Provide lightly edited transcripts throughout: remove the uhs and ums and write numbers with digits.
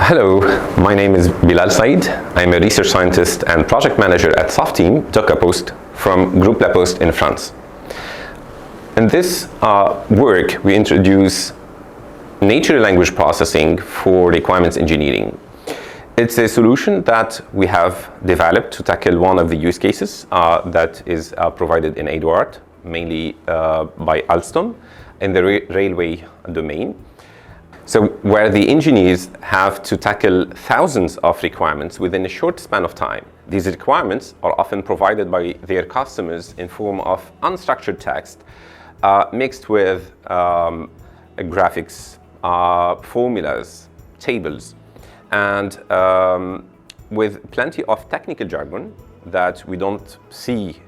Hello, my name is Bilal Said. I'm a research scientist and project manager at SOFTEAM DOCAPOSTE from Group La Poste in France. In this work, we introduce natural language processing for requirements engineering. It's a solution that we have developed to tackle one of the use cases that is provided in AIDOM, mainly by Alstom in the railway domain. So where the engineers have to tackle thousands of requirements within a short span of time. These requirements are often provided by their customers in form of unstructured text mixed with graphics, formulas, tables, and with plenty of technical jargon that we don't see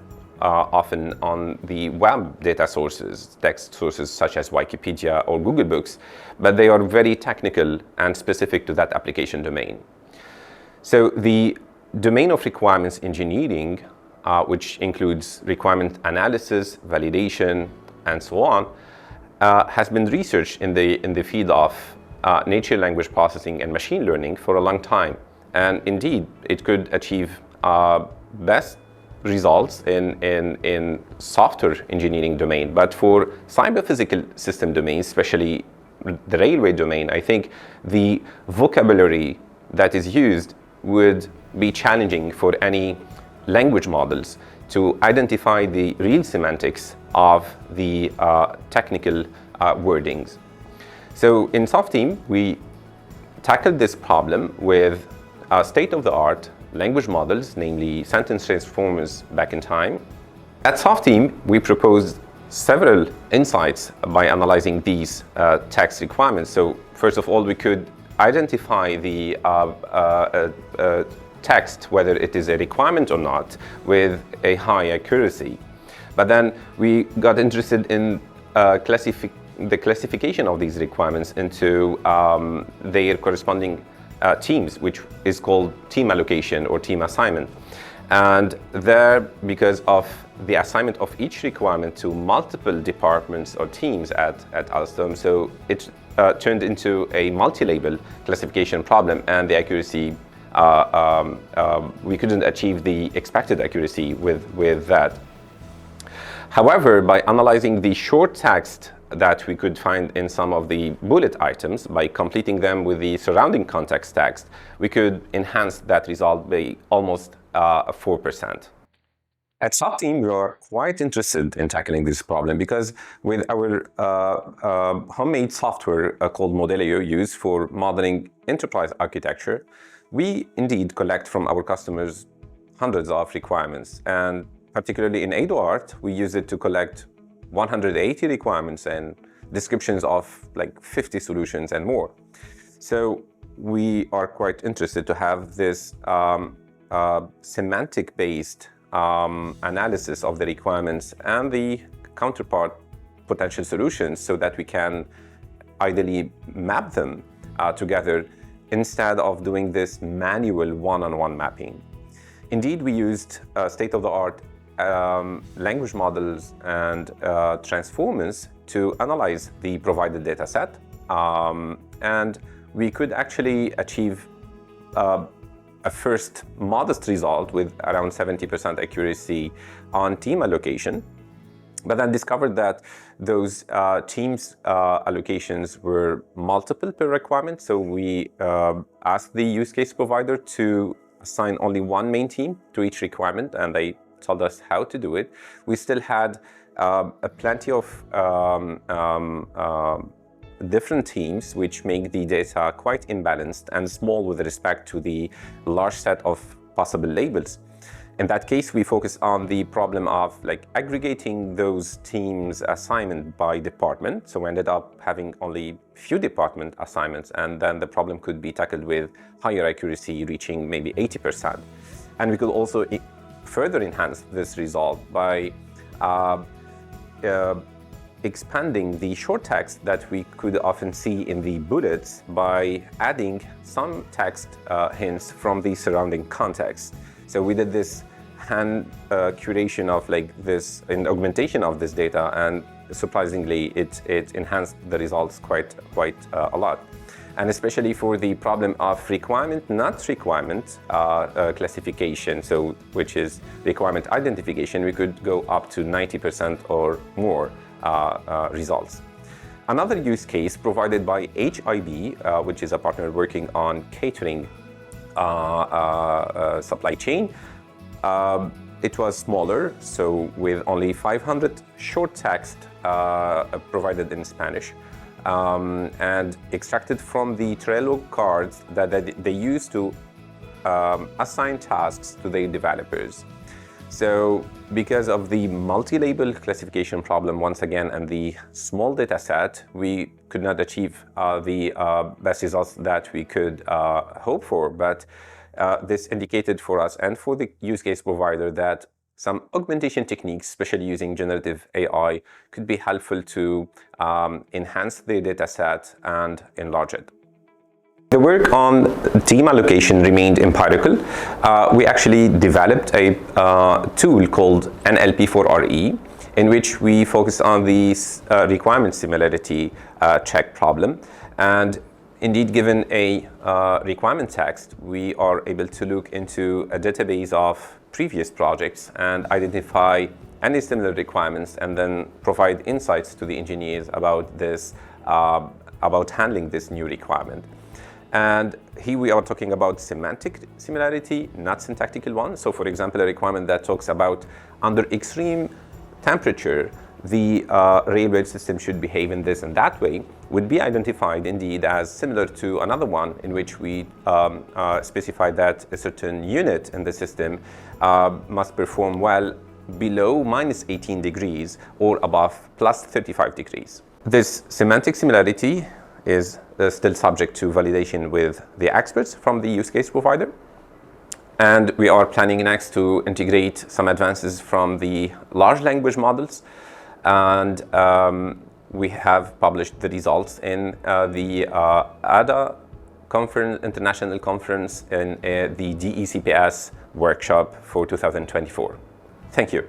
often on the web data sources, text sources such as Wikipedia or Google Books, but they are very technical and specific to that application domain. So the domain of requirements engineering, which includes requirement analysis, validation, and so on, has been researched in the field of natural language processing and machine learning for a long time. And indeed, it could achieve best results in software engineering domain. But for cyber-physical system domains, especially the railway domain, I think the vocabulary that is used would be challenging for any language models to identify the real semantics of the technical wordings. So in SOFTEAM, we tackled this problem with state-of-the-art language models, namely sentence transformers back in time. At SOFTEAM, we proposed several insights by analyzing these text requirements. So first of all, we could identify the text, whether it is a requirement or not, with a high accuracy. But then we got interested in the classification of these requirements into their corresponding teams, which is called team allocation or team assignment. And there, because of the assignment of each requirement to multiple departments or teams at Alstom, so it turned into a multi-label classification problem, and the accuracy, we couldn't achieve the expected accuracy with that. However, by analyzing the short text that we could find in some of the bullet items, by completing them with the surrounding context text, we could enhance that result by almost 4%. At SOFTEAM, we are quite interested in tackling this problem because with our homemade software called Modelio used for modeling enterprise architecture, we indeed collect from our customers hundreds of requirements. And particularly in AIDOM, we use it to collect 180 requirements and descriptions of like 50 solutions and more. So we are quite interested to have this semantic-based analysis of the requirements and the counterpart potential solutions so that we can ideally map them together instead of doing this manual one-on-one mapping. Indeed, we used state-of-the-art language models and transformers to analyze the provided data set, and we could actually achieve a first modest result with around 70% accuracy on team allocation, but then discovered that those teams allocations were multiple per requirement. So we asked the use case provider to assign only one main team to each requirement, and they told us how to do it. We still had plenty of different teams, which make the data quite imbalanced and small with respect to the large set of possible labels. In that case, we focus on the problem of like aggregating those teams assignment by department. So we ended up having only few department assignments, and then the problem could be tackled with higher accuracy, reaching maybe 80%. And we could also further enhance this result by expanding the short text that we could often see in the bullets by adding some text hints from the surrounding context. So we did this hand curation of like this, an augmentation of this data, and surprisingly it enhanced the results quite a lot. and especially for the problem of requirement, not requirement classification, so which is requirement identification, we could go up to 90% or more results. Another use case provided by HIB, which is a partner working on catering supply chain. It was smaller, so with only 500 short text provided in Spanish and extracted from the Trello cards that they use to assign tasks to their developers. So because of the multi-label classification problem once again and the small data set, we could not achieve the best results that we could hope for. But this indicated for us and for the use case provider that some augmentation techniques, especially using generative AI, could be helpful to enhance the data set and enlarge it. The work on team allocation remained empirical. We actually developed a tool called NLP for RE, in which we focused on the requirement similarity check problem. And indeed, given a requirement text, we are able to look into a database of previous projects and identify any similar requirements, and then provide insights to the engineers about this, about handling this new requirement. And here we are talking about semantic similarity, not syntactical one. So for example, a requirement that talks about under extreme temperature, the railway system should behave in this and that way would be identified indeed as similar to another one in which we specify that a certain unit in the system must perform well below minus 18 degrees or above plus 35 degrees. This semantic similarity is still subject to validation with the experts from the use case provider. And we are planning next to integrate some advances from the large language models. And we have published the results in the AIDOM conference, international conference in the DECPS workshop for 2024. Thank you.